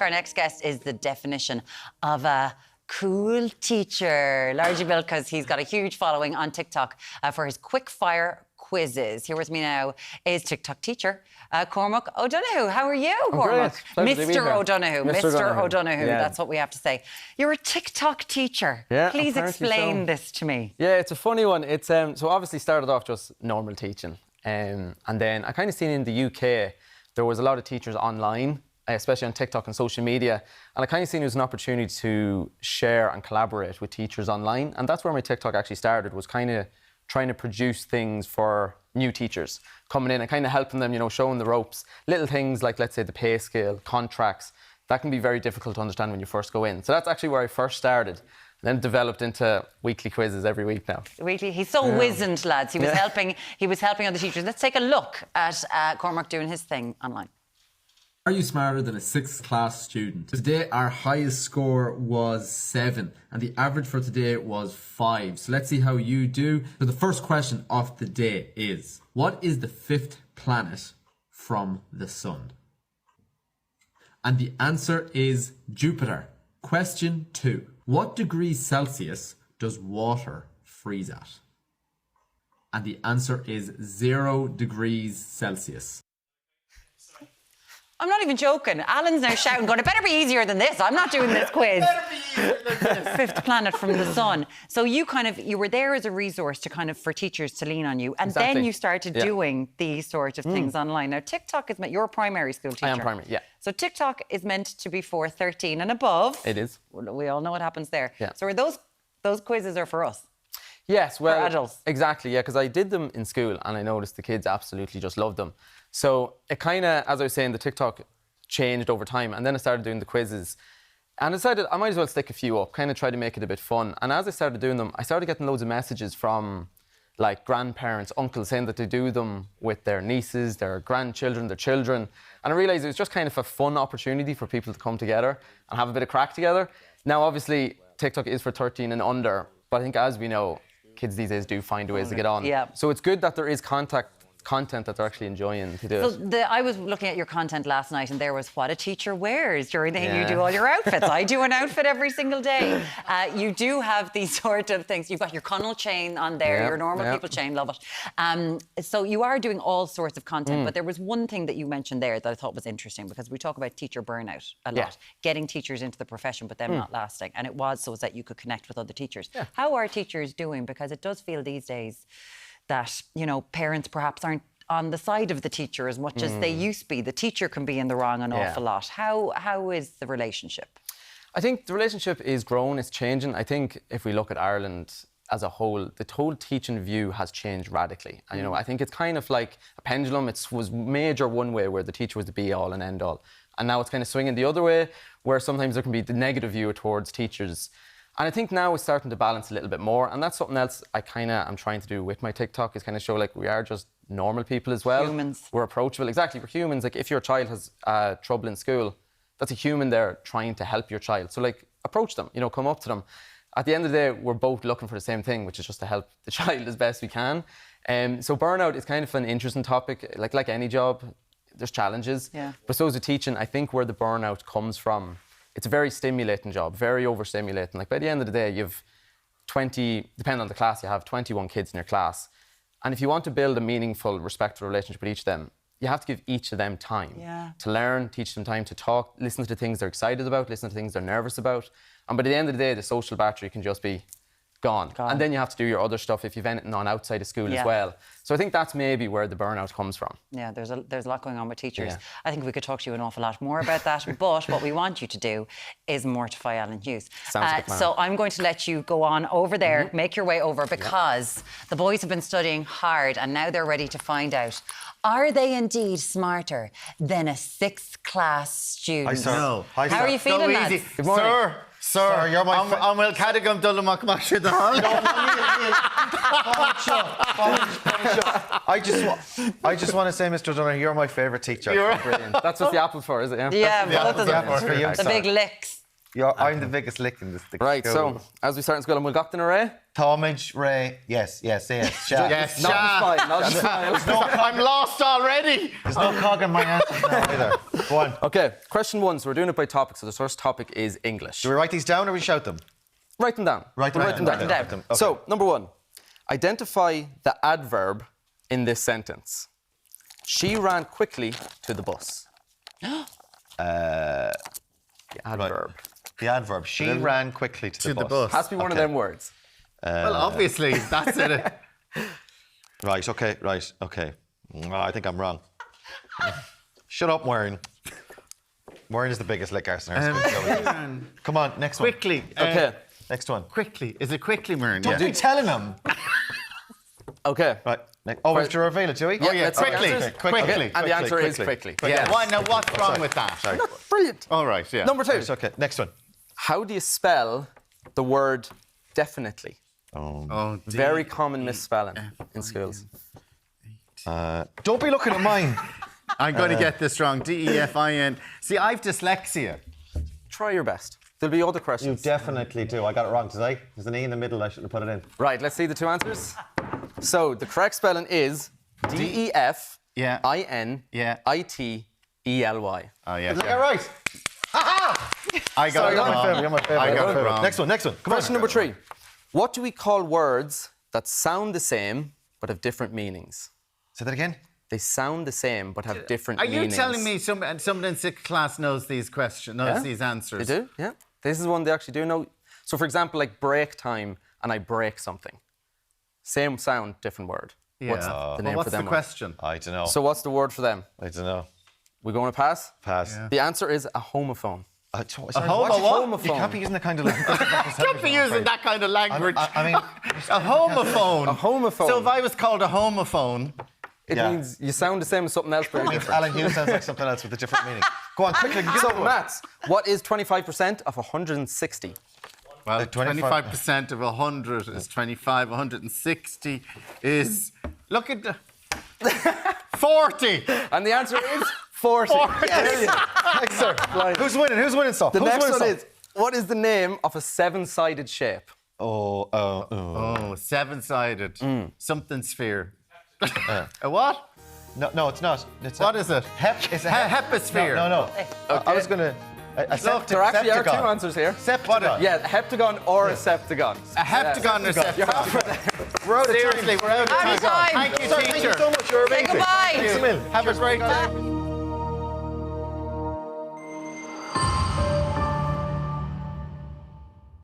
Our next guest is the definition of a cool teacher, largely because he's got a huge following on TikTok for his quick-fire quizzes. Here with me now is TikTok teacher Cormac O'Donoghue. How are you, Cormac? Mr. O'Donoghue. Mr. O'Donoghue. Yeah. That's what we have to say. You're a TikTok teacher. Yeah, Please apparently explain so. this to me. Yeah, it's a funny one. It's so obviously started off just normal teaching, and then I kind of seen in the UK there was a lot of teachers online, especially on TikTok and social media, and I kind of seen it was an opportunity to share and collaborate with teachers online, and that's where my TikTok actually started. Was kind of trying to produce things for new teachers coming in and kind of helping them, you know, showing the ropes. Little things like, let's say, the pay scale, contracts, that can be very difficult to understand when you first go in. So that's actually where I first started. And then developed into weekly quizzes every week now. Weekly. He's so wizened, lads. He was helping other teachers. Let's take a look at Cormac doing his thing online. Are you smarter than a 6th class student? Today our highest score was 7 and the average for today was 5. So let's see how you do. So the first question of the day is, what is the 5th planet from the sun? And the answer is Jupiter. Question 2. What degrees Celsius does water freeze at? And the answer is 0 degrees Celsius. I'm not even joking. Alan's now shouting, going, it better be easier than this. I'm not doing this quiz. Fifth planet from the sun. So you were there as a resource to for teachers to lean on you. And Exactly. then you started doing these sort of things online. Now, TikTok is you're a primary school teacher. I am primary, yeah. So TikTok is meant to be for 13 and above. It is. We all know what happens there. Yeah. So are those quizzes are for us? Yes, well, for adults. Exactly, yeah, because I did them in school and I noticed the kids absolutely just loved them. So it kind of, as I was saying, the TikTok changed over time, and then I started doing the quizzes and I decided I might as well stick a few up, kind of try to make it a bit fun. And as I started doing them, I started getting loads of messages from like grandparents, uncles, saying that they do them with their nieces, their grandchildren, their children. And I realised it was just kind of a fun opportunity for people to come together and have a bit of crack together. Now, obviously, TikTok is for 13 and under, but I think as we know, kids these days do find ways to get on. Yeah. So it's good that there is content that they're actually enjoying to do. So I was looking at your content last night and there was what a teacher wears during the Yeah. You do all your outfits. I do an outfit every single day. You do have these sort of things. You've got your Connell chain on there, Yeah, your normal yeah. people chain, love it. So you are doing all sorts of content, but there was one thing that you mentioned there that I thought was interesting, because we talk about teacher burnout a lot, Yeah. getting teachers into the profession but them not lasting, and it was so that you could connect with other teachers. Yeah. How are teachers doing? Because it does feel these days that, you know, parents perhaps aren't on the side of the teacher as much as they used to be. The teacher can be in the wrong an awful lot. How is the relationship? I think the relationship is growing, it's changing. I think if we look at Ireland as a whole, the whole teaching view has changed radically. And, you know, I think it's kind of like a pendulum. It was major one way where the teacher was the be-all and end-all. And now it's kind of swinging the other way, where sometimes there can be the negative view towards teachers. And I think now it's starting to balance a little bit more. And that's something else I'm trying to do with my TikTok, is kind of show like we are just normal people as well. Humans. We're approachable. Exactly, we're humans. Like if your child has trouble in school, that's a human there trying to help your child. So like approach them, you know, come up to them. At the end of the day, we're both looking for the same thing, which is just to help the child as best we can. So burnout is kind of an interesting topic. Like any job, there's challenges. Yeah. But so is the teaching. I think where the burnout comes from, it's a very stimulating job, very overstimulating. Like by the end of the day, you've 20, depending on the class, you have 21 kids in your class. And if you want to build a meaningful, respectful relationship with each of them, you have to give each of them time to learn, teach them time to talk, listen to the things they're excited about, listen to things they're nervous about. And by the end of the day, the social battery can just be gone. And then you have to do your other stuff if you've anything on outside of school as well. So I think that's maybe where the burnout comes from. Yeah, there's a lot going on with teachers. Yeah. I think we could talk to you an awful lot more about that, but what we want you to do is mortify Alan Hughes. Sounds like a plan. So I'm going to let you go on over there, make your way over, because the boys have been studying hard and now they're ready to find out, are they indeed smarter than a 6th class student? Hi, sir. No. Hi, How sir. are you feeling, Go lads? easy. Good morning. Sir, you're my I'm Will Cadogan Dullamak Mashid I just want to say, Mr. Dunner, you're my favourite teacher. Brilliant. That's what the apple for, is it? Yeah. Yeah, both of them. for you. The big licks. I'm the biggest lick in this. Right, so as we start in school, and we'll got the array. Thomage, Ray, yes, say it. Sha. Yes, Not Sha. the smile, not the smile. I'm lost already. There's no cog in my answers now either. Go on. Okay, question 1. So we're doing it by topic. So the first topic is English. Do we write these down or we shout them? Write them down. Write them We'll down. Write them down. Okay. So, number 1. Identify the adverb in this sentence. She ran quickly to the bus. The adverb. The adverb. She ran quickly to the bus. Has to be one of them words. Well, obviously, that's it. Right, okay. I think I'm wrong. Shut up, Warren. Warren is the biggest lick arse in our school. Come on, next one. Quickly. Okay. Next one. Quickly. Is it quickly, Myrn? Don't be telling him. Okay. Right. Oh, we have to reveal it, do we? Yeah, let's see the quickly. answers. Quickly. And the answer is quickly. Yeah. Why, now, what's wrong with that? Sorry. Brilliant. All right, yeah. Number 2. It's okay. Next one. How do you spell the word definitely? Oh, Very common misspelling in schools. Don't be looking at mine. I'm going to get this wrong. D-E-F-I-N. See, I've dyslexia. Try your best. There'll be other You questions. definitely do. I got it wrong today. There's an E in the middle. I shouldn't have put it in. Right, let's see the 2 answers. So the correct spelling is D-E-F-I-N-I-T-E-L-Y. Oh, yeah. Did I get it right? I got it Got my wrong. favourite. Got my favourite. I got it wrong. Next one. Come Question on. number 3. What do we call words that sound the same but have different meanings? Say that again. They sound the same but have different Are meanings. you telling me someone in sixth class knows these questions, knows these answers? They do, yeah. This is one they actually do know. So, for example, like break time and I break something. Same sound, different word. Yeah. What's the name What's for them? the question? I don't know. So, what's the word for them? I don't know. We going to pass? Pass. The answer is a homophone. Sorry, homo what? You can't be using that kind of language. Can't be using that kind of language. I mean, a homophone. A homophone. So if I was called a homophone, It Yeah. means you sound the same as something else, but you're different. Alan Hughes sounds like something else with a different meaning. Go on, quickly. Get So, it. maths. What is 25% of 160? well, 25 25% of 100 is 25. 160 is look at the 40. And the answer is 40. Next, sir. Who's winning? Who's winning, stuff? The next one is, what is the name of a 7-sided shape? Oh, seven-sided. Something sphere. A what? No, it's not. It's What is it? It's a Hepisphere. No. I was gonna. A There actually are 2 septagon. answers here. Septagon. Yeah, a heptagon or a septagon. A heptagon or septagon. We're out of time. Seriously, we're out of Out of time. time. Thank you, Sorry, thank you teacher. so much. You're Say amazing. goodbye. Thanks a million. Have a great day.